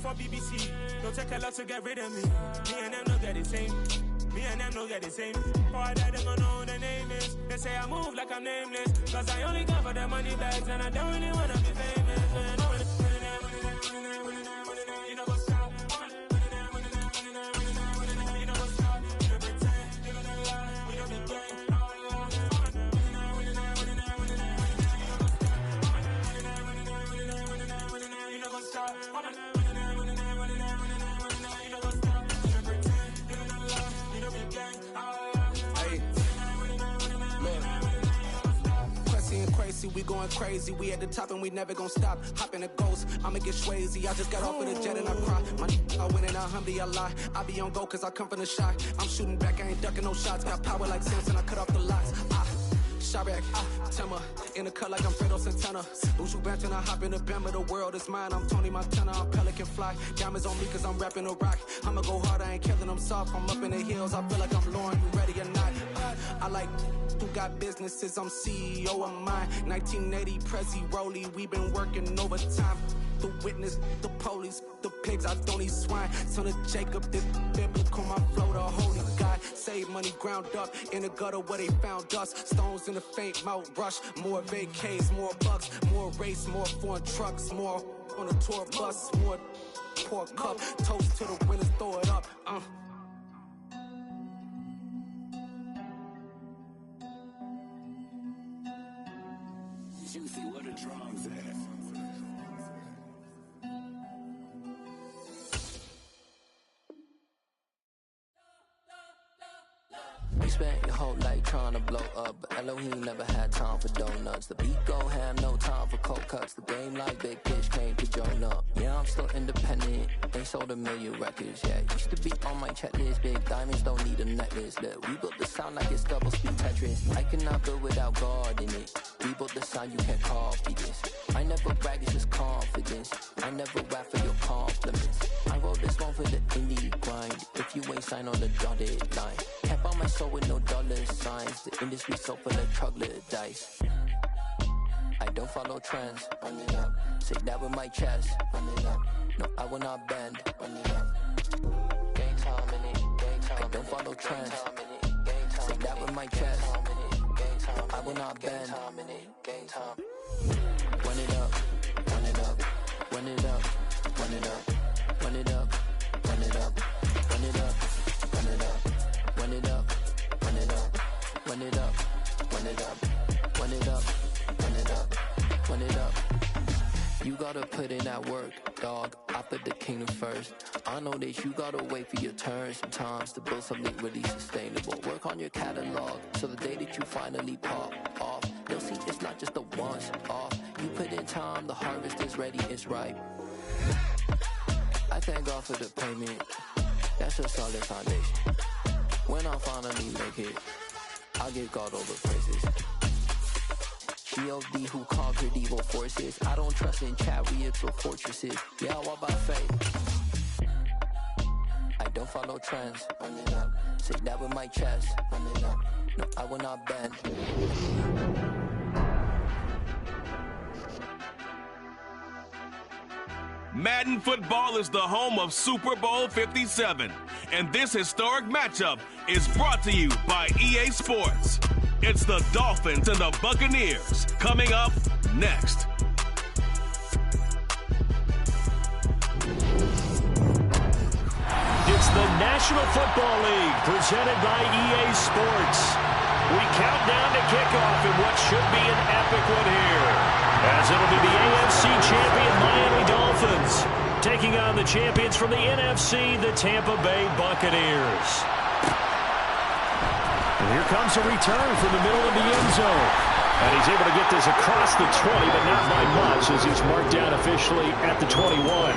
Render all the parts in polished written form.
from BBC. Don't take a lot to get rid of me. Me and them don't get the same. Me and them don't get the same. For I die, they gon' know who the name is. They say I move like I'm nameless. Cause I only come for the money bags and I don't really wanna be famous. You know what's up? You know what's up? You don't pretend, you don't lie, we don't be gang. You know what's up? We going crazy, we at the top and we never gonna stop. Hop in a ghost, I'ma get Swayze. I just got off of the jet and I cry. I win and I humbly I lie. I be on go cause I come from the shot. I'm shooting back, I ain't ducking no shots. Got power like Samson, I cut off the locks. Shabak, Tema, in the cut like I'm Fredo Santana. Bushu Banton, I hop in the Bama, the world is mine. I'm Tony Montana, I'm Pelican Fly. Diamonds on me cause I'm rapping a rock. I'ma go hard, I ain't killing them soft. I'm up in the hills, I feel like I'm Lauren, you ready or not? I like who got businesses, I'm CEO of mine. 1980 Prezi Rolly, we been working overtime. The witness, the police, the pigs, I don't eat swine. Son of Jacob, this biblical, my flow, the holy God. Save money ground up in the gutter where they found us. Stones in the faint mouth rush. More vacays, more bucks, more race, more foreign trucks, more on a tour bus, more pour cup. Toast to the winners, throw it up. Juicy, what a drums at? You spent your whole life trying to blow up, but Elohim never had time for donuts. The beat go ham, no time for cold cuts. The game like Big Fish came to Jonah. Yeah, I'm still independent. They sold 1 million records, yeah. Used to be on my checklist. Big diamonds don't need a necklace. Look, we built the sound like it's double speed Tetris. I cannot build without God in it. We built the sound, you can't copy this. I never brag, it's just confidence. I never rap for your compliments. I wrote this one for the indie grind. If you ain't signed on the dotted line, can't buy my soul with no dollar signs. The industry so full of troglodytes. I don't follow trends. Run it up. Say that with my chest. Run it up. No, I will not bend. Run it up. Gang time in it. Gang time. I don't follow trends. Say that with my chest. I will not bend. Gang time. Run it up. Run it up. Run it up. Run it up. Run it up. Run it up. Run it up. Run it up. Run it up. Run it up. Run it up. Run it up. Run it up. Run it up. Run it up. You gotta put in that work, dog. I put the kingdom first. I know that you gotta wait for your turn sometimes to build something really sustainable. Work on your catalog, so the day that you finally pop off, you'll see it's not just a once off. You put in time, the harvest is ready, it's ripe. I thank God for the payment. That's a solid foundation. When I finally make it, I'll give God all the praises. G.O.D. who conquered evil forces. I don't trust in chariots or fortresses. Yeah, I walk by faith. I don't follow trends. Run it up. Say that with my chest. Run it up. No, I will not bend. Madden Football is the home of Super Bowl 57, and this historic matchup is brought to you by EA Sports. It's the Dolphins and the Buccaneers coming up next. It's the National Football League presented by EA Sports. We count down to kickoff in what should be an epic one here, as it'll be the AFC champion Miami Dolphins taking on the champions from the NFC, the Tampa Bay Buccaneers. And here comes a return from the middle of the end zone. And he's able to get this across the 20, but not by much, as he's marked down officially at the 21.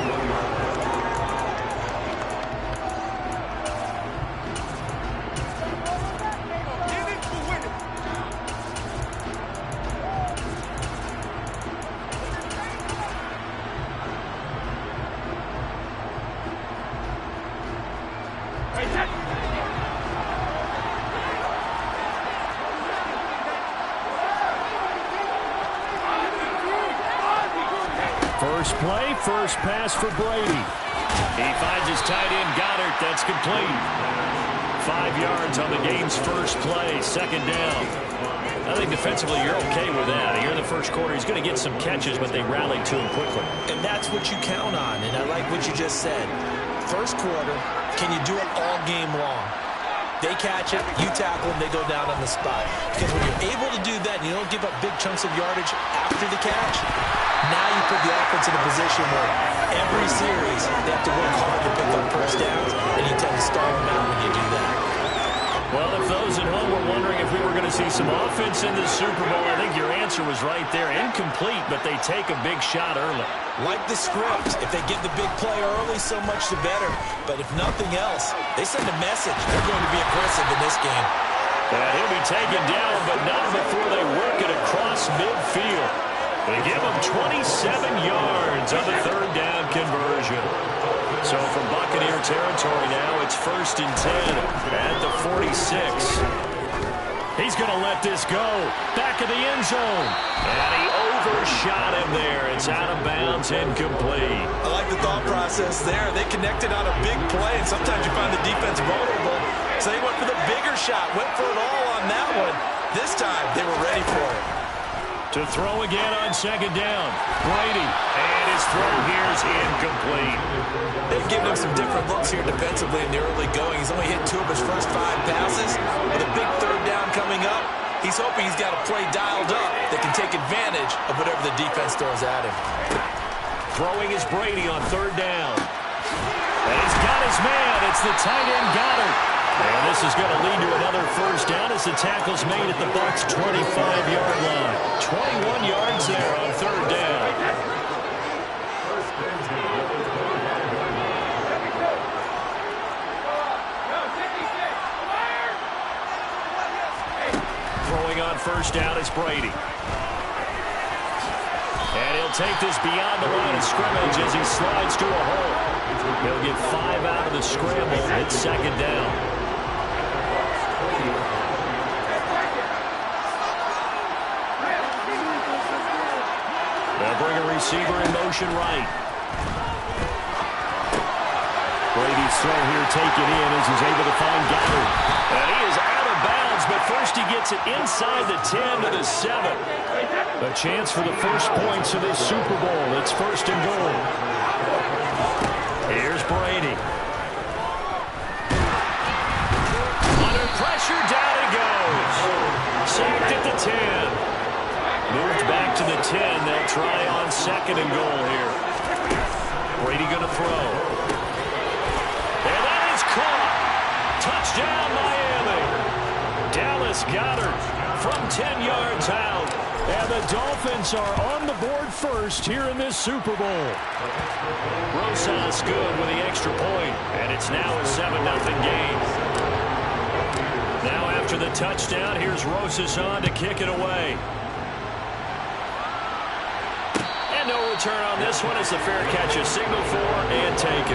First play, first pass for Brady. He finds his tight end, Goddard. That's complete. 5 yards on the game's first play, second down. I think defensively you're okay with that. Here in the first quarter, he's going to get some catches, but they rallied to him quickly. And that's what you count on, and I like what you just said. First quarter, can you do it all game long? They catch it, you tackle them, they go down on the spot. Because when you're able to do that and you don't give up big chunks of yardage after the catch, now you put the offense in a position where every series they have to work hard to pick up first downs, and you tend to stall them out when you do that. Well, if those at home were wondering if we were going to see some offense in the Super Bowl, I think your answer was right there. Incomplete, but they take a big shot early. Like the script. If they give the big play early, so much the better. But if nothing else, they send a message. They're going to be aggressive in this game. And he'll be taken down, but not before they work it across midfield. They give him 27 yards on the third down conversion. So from Buccaneer territory now, it's 1st and 10 at the 46. He's going to let this go. Back of the end zone. And he overshot him there. It's out of bounds, incomplete. I like the thought process there. They connected on a big play, and sometimes you find the defense vulnerable. So they went for the bigger shot, went for it all on that one. This time, they were ready for it. To throw again on second down. Brady. And his throw here is incomplete. They've given him some different looks here defensively in the early going. He's only hit 2 of his first 5 passes. With a big third down coming up, he's hoping he's got a play dialed up that can take advantage of whatever the defense throws at him. Throwing is Brady on third down. And he's got his man. It's the tight end, Goddard. And this is going to lead to another first down as the tackle's made at the Bucs' 25-yard line. 21 yards there on third down. Throwing on first down is Brady. And he'll take this beyond the line of scrimmage as he slides to a hole. He'll get 5 out of the scramble. It's second down. They'll bring a receiver in motion right. Brady's throw here taken in as he's able to find Goddard. And he is out of bounds, but first he gets it inside the 10 to the 7. A chance for the first points of this Super Bowl. It's 1st and goal. Here's Brady. Under pressure, down he goes. Sacked at the 10. Moved back to the 10. They'll try on 2nd and goal here. Brady going to throw. And that is caught. Touchdown, Miami. Dallas Goedert from 10 yards out. And the Dolphins are on the board first here in this Super Bowl. Rosas good with the extra point. And it's now a 7-0 game. Now after the touchdown, here's Rosas on to kick it away. No return on this one as the fair catch is signaled for and taken.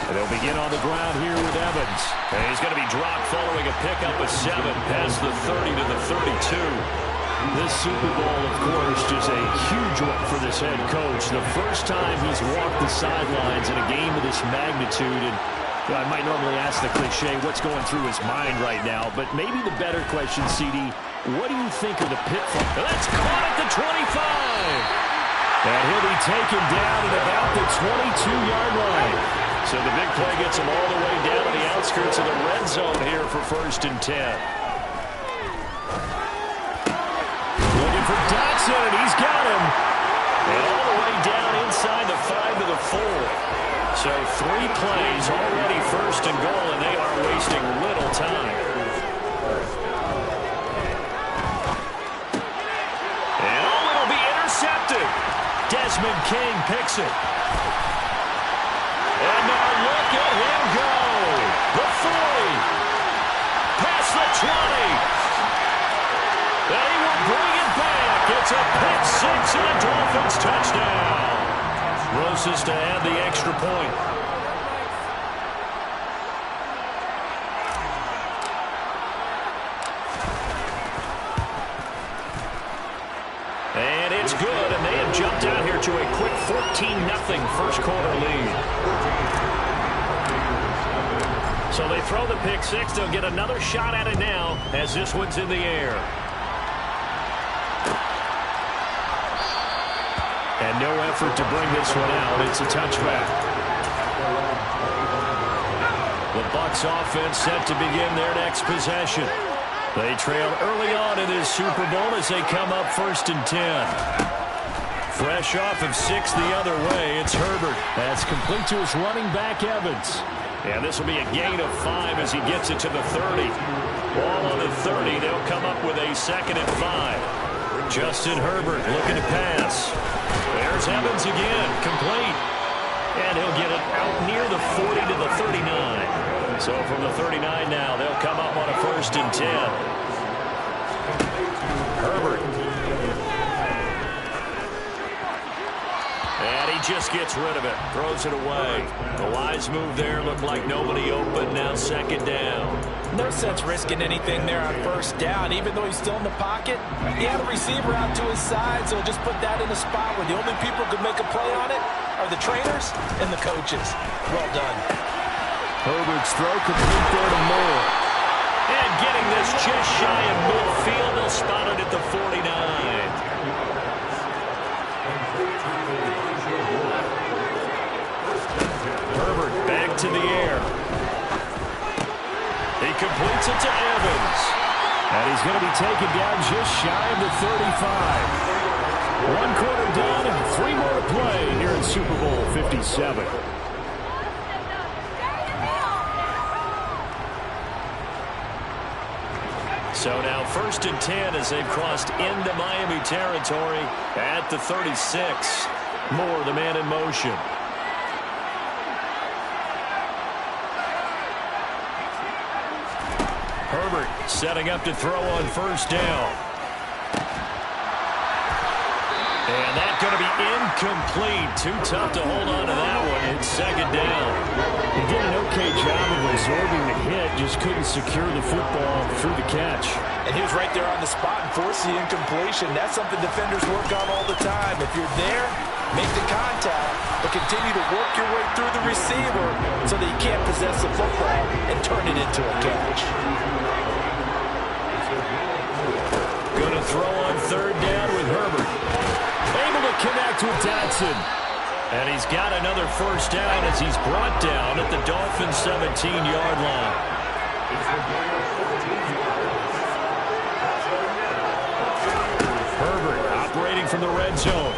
And they'll begin on the ground here with Evans. And he's going to be dropped following a pickup of 7 past the 30 to the 32. This Super Bowl, of course, just a huge one for this head coach. The first time he's walked the sidelines in a game of this magnitude. And I might normally ask the cliche, what's going through his mind right now? But maybe the better question, CD, what do you think of the pitfall? That's caught at the 25. And he'll be taken down at about the 22-yard line. So the big play gets him all the way down to the outskirts of the red zone here for 1st and 10. For Dotson, and he's got him. And all the way down inside the 5 to the 4. So 3 plays already 1st and goal, and they are wasting little time. And it'll be intercepted. Desmond King picks it. And now look at him go. The 40. Past the 20. They will bring it back. It's a pick 6 and a Dolphins touchdown. closest to add the extra point. And it's good, and they have jumped out here to a quick 14-0 first quarter lead. So they throw the pick six. They'll get another shot at it now as this one's in the air. And no effort to bring this one out. It's a touchback. The Bucs offense set to begin their next possession. They trail early on in this Super Bowl as they come up 1st and 10. Fresh off of 6 the other way, it's Herbert. That's complete to his running back, Evans. And this will be a gain of 5 as he gets it to the 30. Ball on the 30. They'll come up with a 2nd and 5. Justin Herbert looking to pass. There's Evans again, complete. And he'll get it out near the 40 to the 39. So from the 39 now, they'll come up on a 1st and 10. Herbert. And he just gets rid of it. Throws it away. A wise move there. Looked like nobody open. Now 2nd down. No sense risking anything there on 1st down. Even though he's still in the pocket, he had a receiver out to his side, so just put that in a spot where the only people who could make a play on it are the trainers and the coaches. Well done. Herbert's throw complete there to Moore. And getting this just shy of midfield. They'll spot it at the 49. Herbert back to the air. He completes it to Evans. And he's going to be taken down just shy of the 35. 1 quarter done and 3 more to play here in Super Bowl 57. So now 1st and 10 as they've crossed into Miami territory at the 36. Moore, the man in motion. Herbert setting up to throw on 1st down. And that's going to be incomplete. Too tough to hold on to that one. It's 2nd down. He did an okay job of absorbing the hit, just couldn't secure the football through the catch. And he was right there on the spot and forced the incompletion. That's something defenders work on all the time. If you're there, make the contact, but continue to work your way through the receiver so that you can't possess the football and turn it into a catch. Going to throw on 3rd down with Herbert. Able to connect with Dotson. And he's got another 1st down as he's brought down at the Dolphins' 17-yard line. Herbert operating from the red zone.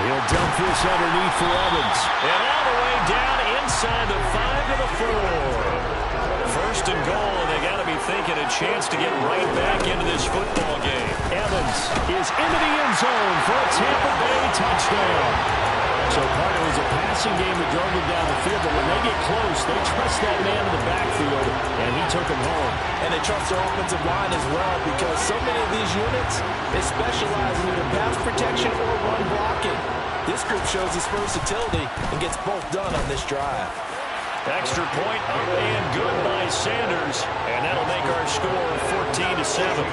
He'll dump this underneath for Evans. And all the way down inside the 5 to the 4. 1st and goal, and they got to be thinking a chance to get right back into this football game. Evans is into the end zone for a Tampa Bay touchdown. So part of it was a passing game that drove him down the field, but when they get close, they trust that man in the backfield, and he took him home. And they trust their offensive line as well, because so many of these units, they specialize in either pass protection or run blocking. This group shows its versatility and gets both done on this drive. Extra point up and good by Sanders, and that'll make our score 14-7.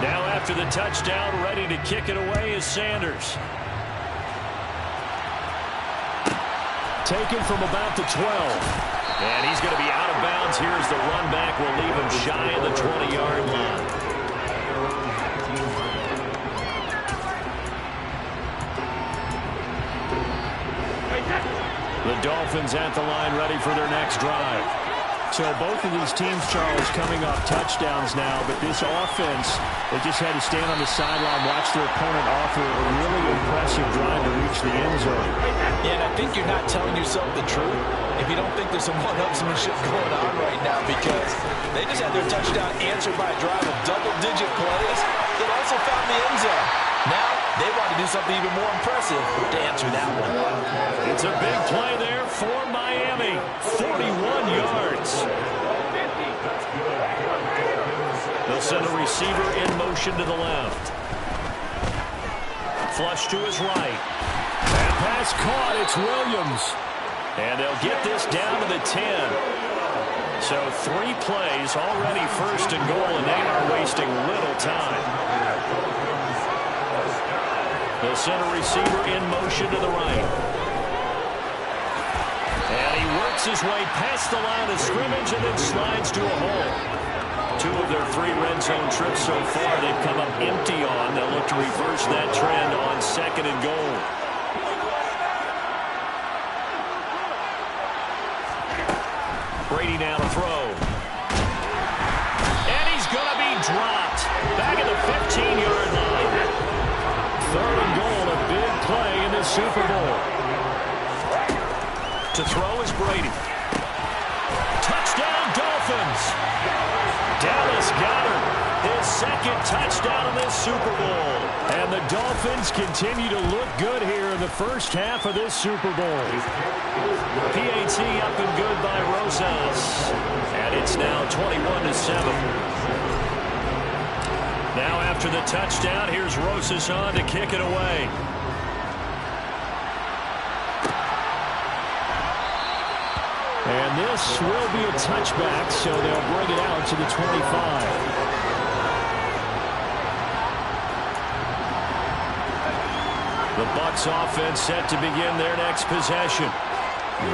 Now after the touchdown, ready to kick it away is Sanders. Taken from about the 12. And he's going to be out of bounds here as the run back will leave him shy of the 20-yard line. The Dolphins at the line ready for their next drive. So both of these teams, Charles, coming off touchdowns now, but this offense, they just had to stand on the sideline, watch their opponent offer a really impressive drive to reach the end zone. Yeah, and I think you're not telling yourself the truth if you don't think there's some one-upsmanship going on right now, because they just had their touchdown answered by a drive of double-digit plays that also found the end zone. Now, they want to do something even more impressive to answer that one. It's a big play there for Miami. 41 yards. send the receiver in motion to the left. Flush to his right. That pass caught. It's Williams. And they'll get this down to the 10. So 3 plays, already first and goal, and they are wasting little time. They'll send a receiver in motion to the right. And he works his way past the line of scrimmage and then slides to a hole. 2 of their 3 red zone trips so far they've come up empty on. They'll look to reverse that trend on second and goal. Brady now to throw. And he's going to be dropped. Back at the 15-yard line. Third and goal, a big play in the Super Bowl. To throw is Brady. Touchdown, Dolphins. Dallas Goedert, his second touchdown in this Super Bowl. And the Dolphins continue to look good here in the first half of this Super Bowl. PAT up and good by Rosas. And it's now 21-7. Now after the touchdown, here's Rosas on to kick it away. And this will be a touchback, so they'll bring it out to the 25. The Bucs offense set to begin their next possession.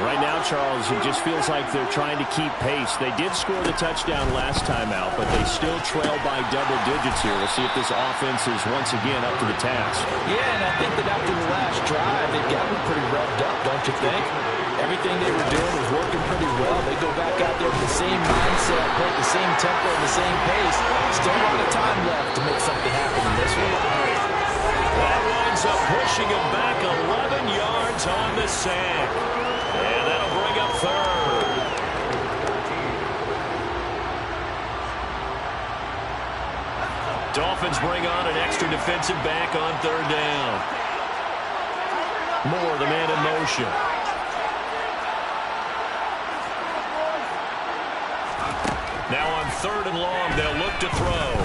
Right now, Charles, it just feels like they're trying to keep pace. They did score the touchdown last time out, but they still trail by double digits here. We'll see if this offense is once again up to the task. Yeah, and I think that after the last drive, they've gotten pretty revved up, don't you think? Everything they were doing was working pretty well. They go back out there with the same mindset, play the same tempo, and the same pace. Still a lot of time left to make something happen in this one. That winds up pushing him back 11 yards on the sack. And that'll bring up third. Dolphins bring on an extra defensive back on third down. Moore, the man in motion. Now on third and long, they'll look to throw.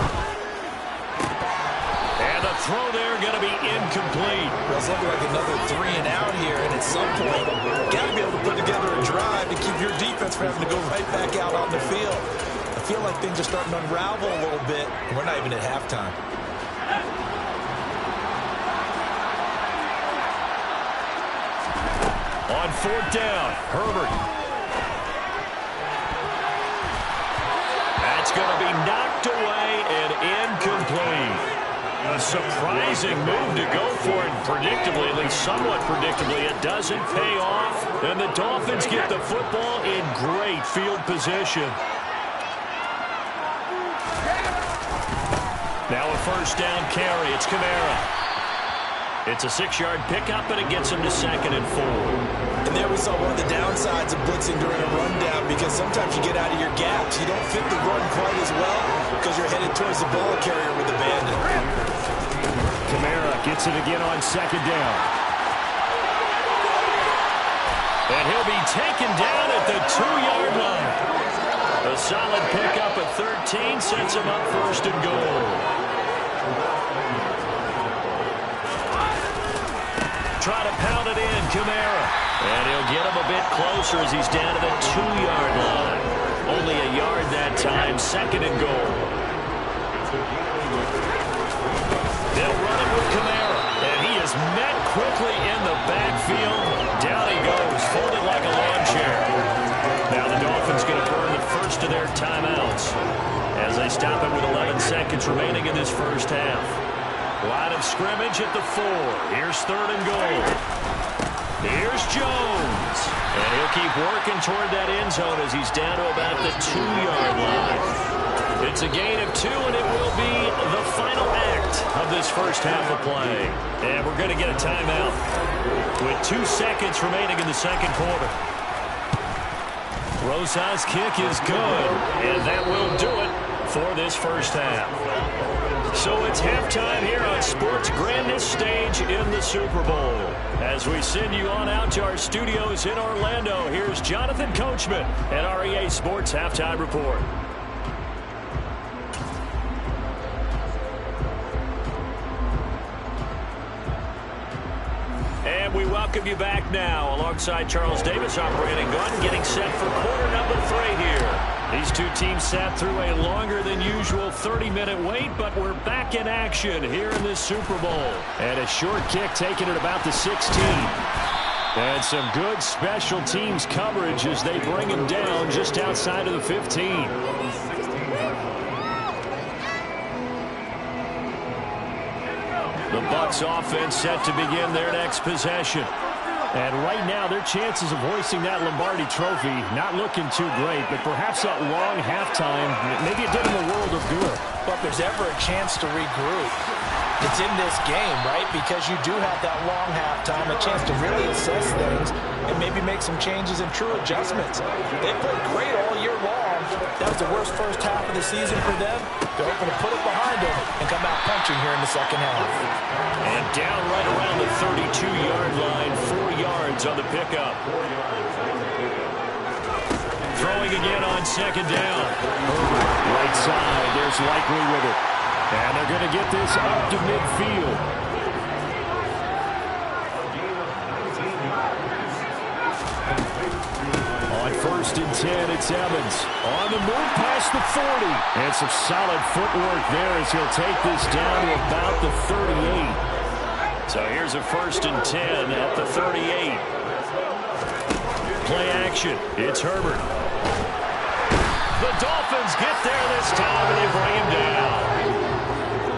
And the throw there going to be incomplete. It's looking like another 3 and out here, and at some point, got to be able to put together a drive to keep your defense from having to go right back out on the field. I feel like things are starting to unravel a little bit, and we're not even at halftime. On fourth down, Herbert. That's going to be knocked away and incomplete. A surprising move to go for it. Predictably, at least somewhat predictably, it doesn't pay off. And the Dolphins get the football in great field position. Now a first down carry. It's Kamara. It's a 6-yard pickup, and it gets him to 2nd and 4. And there we saw one of the downsides of blitzing during a rundown, because sometimes you get out of your gaps. You don't fit the run quite as well because you're headed towards the ball carrier with abandon. Kamara gets it again on 2nd down. And he'll be taken down at the 2-yard line. A solid pickup at 13 sets him up 1st and goal. Try to pound it in, Kamara. And he'll get him a bit closer as he's down to the 2-yard line. Only a yard that time, 2nd and goal. They'll run it with Kamara. And he is met quickly in the backfield. Down he goes, folded like a lawn chair. Now the Dolphins going to burn the first of their timeouts as they stop it with 11 seconds remaining in this first half. Line of scrimmage at the 4. Here's 3rd and goal. Here's Jones. And he'll keep working toward that end zone as he's down to about the 2-yard line. It's a gain of 2, and it will be the final act of this first half of play. And we're going to get a timeout with 2 seconds remaining in the second quarter. Rosas' kick is good, and that will do it for this first half. So it's halftime here on sports' grandest stage in the Super Bowl. As we send you on out to our studios in Orlando, here's Jonathan Coachman and our EA Sports Halftime Report. welcome you back now alongside Charles Davis. I'm Brandon Gaudin getting set for quarter number 3 here. These two teams sat through a longer than usual 30-minute wait, but we're back in action here in this Super Bowl. And a short kick taken at about the 16. And some good special teams coverage as they bring him down just outside of the 15. The Bucs offense set to begin their next possession. And right now, their chances of hoisting that Lombardi trophy not looking too great, but perhaps that long halftime, maybe it did them a world of good. But if there's ever a chance to regroup, it's in this game, right? Because you do have that long halftime, a chance to really assess things and maybe make some changes and true adjustments. They played great all year long. That was the worst first half of the season for them. They're hoping to put it behind them and come out punching here in the second half. And down right around the 32-yard line, 4 yards on the pickup. Throwing again on second down. Right side, there's Likely with it. And they're going to get this up to midfield. On 1st and 10, it's Evans. On the move past the 40. And some solid footwork there as he'll take this down to about the 38. So here's a 1st and 10 at the 38. Play action. It's Herbert. The Dolphins get there this time, and they bring him down.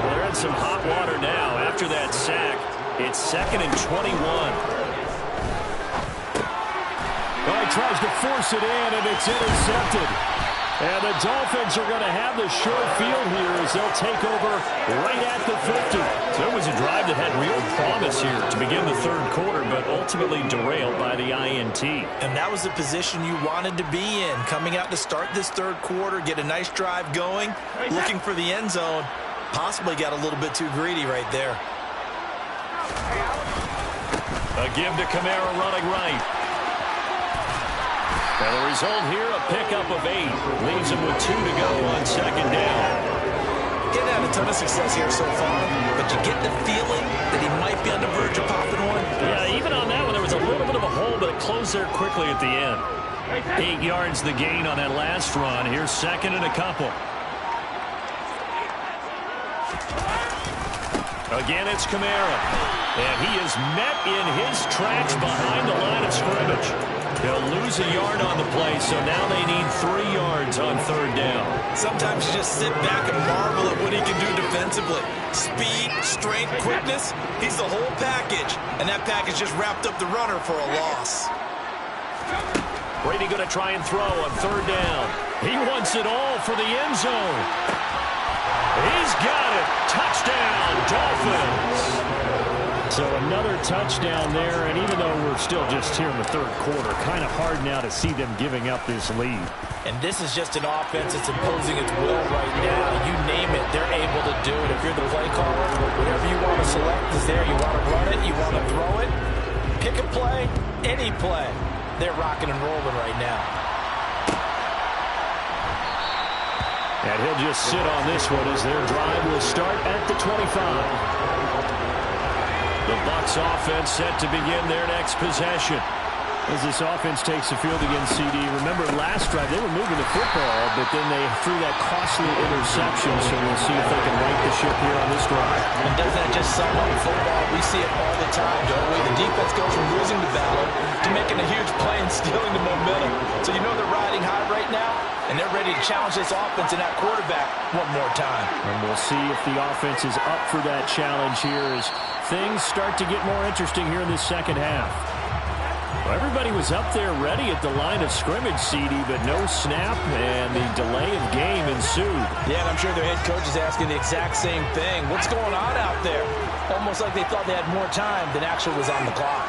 Well, they're in some hot water now after that sack. It's 2nd and 21. Well, he tries to force it in, and it's intercepted. And the Dolphins are going to have the short field here as they'll take over right at the 50. So it was a drive that had real promise here to begin the third quarter, but ultimately derailed by the INT. And that was the position you wanted to be in, coming out to start this third quarter, get a nice drive going, looking for the end zone. Possibly got a little bit too greedy right there. A give to Kamara running right. And the result here, a pickup of 8. Leaves him with 2 to go on second down. Getting had a ton of success here so far, but you get the feeling that he might be on the verge of popping one. Yeah, even on that one, there was a little bit of a hole, but it closed there quickly at the end. 8 yards the gain on that last run. Here's 2nd and a couple. Again, it's Kamara. And he is met in his tracks behind the line of scrimmage. They'll lose a yard on the play, so now they need 3 yards on third down. Sometimes you just sit back and marvel at what he can do defensively. Speed, strength, quickness, he's the whole package. And that package just wrapped up the runner for a loss. Brady going to try and throw on third down. He wants it all for the end zone. He's got it. Touchdown, Dolphins. So another touchdown there, and even though we're still just here in the third quarter, kind of hard now to see them giving up this lead. And this is just an offense that's imposing its will right now. You name it, they're able to do it. If you're the play caller, whatever you want to select is there. You want to run it, you want to throw it, pick a play, any play. They're rocking and rolling right now. And he'll just sit on this one as their drive will start at the 25. The Bucs offense set to begin their next possession. As this offense takes the field against CD, remember last drive they were moving the football, but then they threw that costly interception, so we'll see if they can right the ship here on this drive. And doesn't that just sum up football? We see it all the time, don't we? The defense goes from losing the battle to making a huge play and stealing the momentum. So you know they're riding high right now, and they're ready to challenge this offense and that quarterback one more time. And we'll see if the offense is up for that challenge here as things start to get more interesting here in this second half. Well, everybody was up there ready at the line of scrimmage, CD, but no snap, and the delay of game ensued. Yeah, and I'm sure their head coach is asking the exact same thing. What's going on out there? Almost like they thought they had more time than actually was on the clock.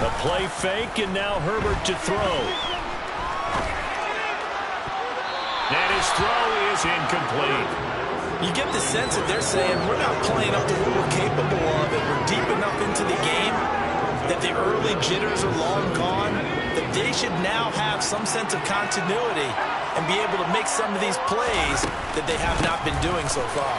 A play fake, and now Herbert to throw. And his throw is incomplete. You get the sense that they're saying, we're not playing up to what we're capable of, and we're deep enough into the game that the early jitters are long gone, that they should now have some sense of continuity and be able to make some of these plays that they have not been doing so far.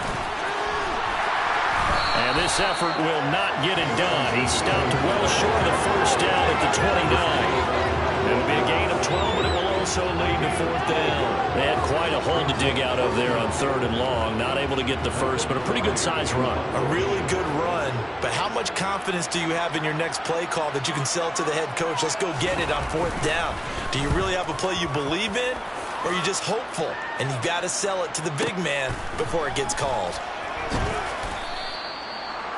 And this effort will not get it done. He stopped well short of the first down at the 29. It'll be a gain of 12, but it will also lead to fourth down. They had quite a hole to dig out of there on 3rd and long. Not able to get the first, but a pretty good-sized run. A really good run, but how much confidence do you have in your next play call that you can sell to the head coach? Let's go get it on 4th down. Do you really have a play you believe in, or are you just hopeful? And you got to sell it to the big man before it gets called.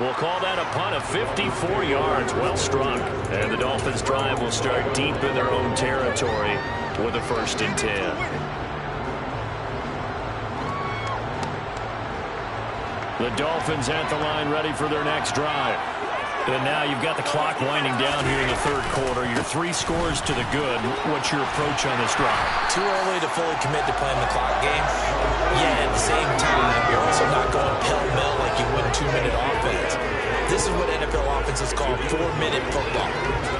We'll call that a punt of 54 yards. Well struck. And the Dolphins' drive will start deep in their own territory with a 1st and 10. The Dolphins at the line ready for their next drive. And now you've got the clock winding down here in the 3rd quarter. Your 3 scores to the good. What's your approach on this drive? Too early to fully commit to playing the clock game. Yeah, at the same time, you're also not going pell-mell like you would 2-minute offense. This is what NFL offenses call 4-minute football.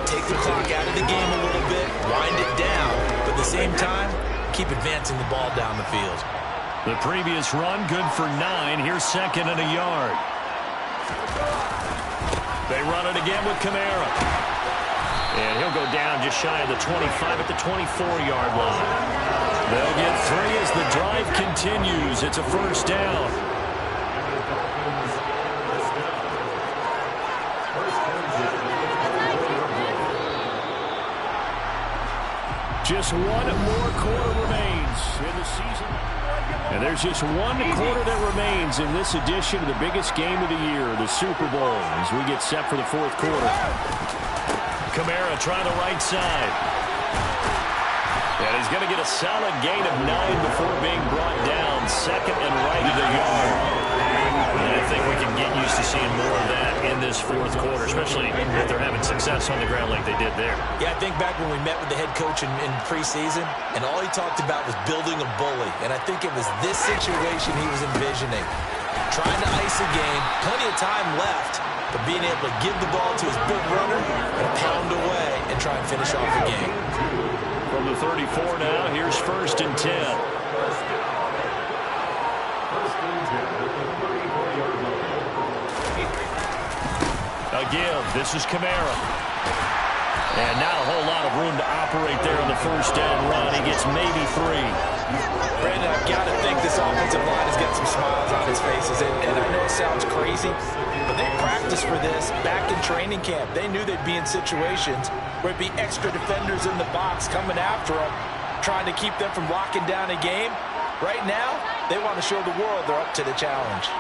Take the clock out of the game a little bit, wind it down, but at the same time, keep advancing the ball down the field. The previous run, good for 9. Here's 2nd and a yard. They run it again with Kamara. And he'll go down just shy of the 25 at the 24-yard line. They'll get 3 as the drive continues. It's a 1st down. Just 1 more quarter remains in the season. And there's just 1 quarter that remains in this edition of the biggest game of the year, the Super Bowl, as we get set for the 4th quarter. Kamara trying the right side. And he's going to get a solid gain of 9 before being brought down. 2nd and right of the yard. And I think we can get used to seeing more of that in this 4th quarter, especially if they're having success on the ground like they did there. Yeah, I think back when we met with the head coach in preseason, and all he talked about was building a bully. And I think it was this situation he was envisioning. Trying to ice a game, plenty of time left, but being able to give the ball to his big runner and pound away and try and finish off the game. From the 34 now, here's 1st and 10. A give. This is Kamara. And not a whole lot of room to operate there on the 1st down run. He gets maybe 3. Brandon, I've got to think this offensive line has got some smiles on its faces. And I know it sounds crazy, but they practiced for this back in training camp. They knew they'd be in situations where it'd be extra defenders in the box coming after them, trying to keep them from locking down a game. Right now, they want to show the world they're up to the challenge.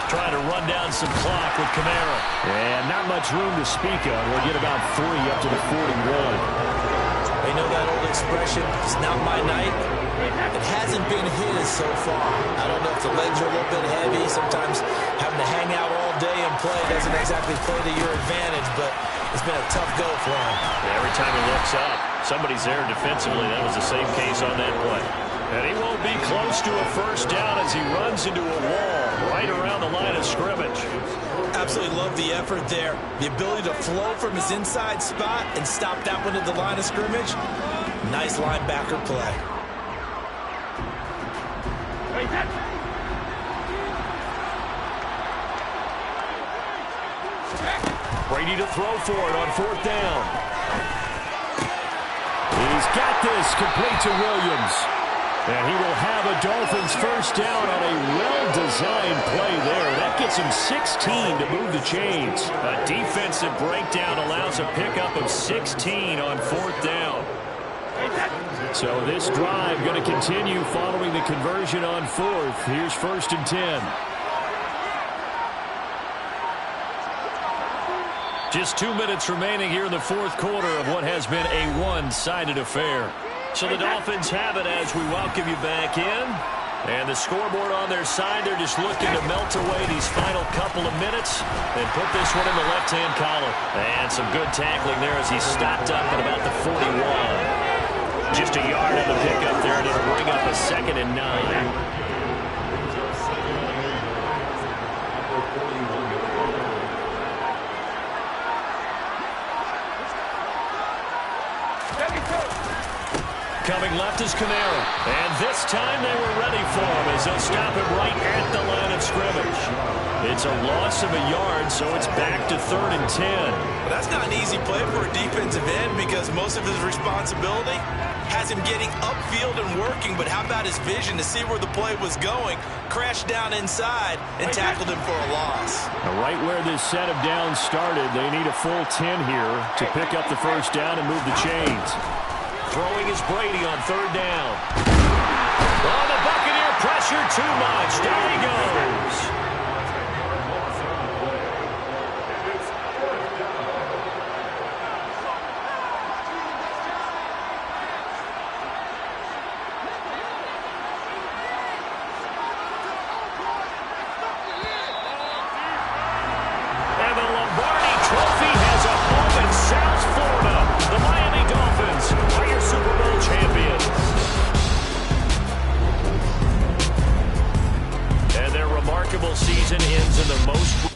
Trying to run down some clock with Kamara. And not much room to speak of. We'll get about 3 up to the 41. They know that old expression, it's not my night. It hasn't been his so far. I don't know if the legs are a little bit heavy. Sometimes having to hang out all day and play doesn't exactly play to your advantage, but it's been a tough go for him. Every time he looks up, somebody's there defensively. That was the same case on that play. And he won't be close to a 1st down as he runs into a wall right around the line of scrimmage. Absolutely love the effort there. The ability to flow from his inside spot and stop that one at the line of scrimmage. Nice linebacker play. Brady to throw for it on 4th down. He's got this complete to Williams. And he will have a Dolphins 1st down on a well-designed play there. That gets him 16 to move the chains. A defensive breakdown allows a pickup of 16 on 4th down. So this drive going to continue following the conversion on 4th. Here's 1st and 10. Just 2 minutes remaining here in the 4th quarter of what has been a one-sided affair. So the Dolphins have it as we welcome you back in. And the scoreboard on their side, they're just looking to melt away these final couple of minutes and put this one in the left-hand column. And some good tackling there as he stopped up at about the 41. Just a yard on the pickup there, and it'll bring up a 2nd and 9. Coming left is Kamara. And this time they were ready for him as they'll stop him right at the line of scrimmage. It's a loss of a yard, so it's back to 3rd and 10. Well, that's not an easy play for a defensive end because most of his responsibility has him getting upfield and working, but how about his vision to see where the play was going, crashed down inside, and tackled him for a loss. Now, right where this set of downs started, they need a full 10 here to pick up the first down and move the chains. Throwing is Brady on 3rd down. Oh, the Buccaneer pressure too much. Down he goes. Season ends in the most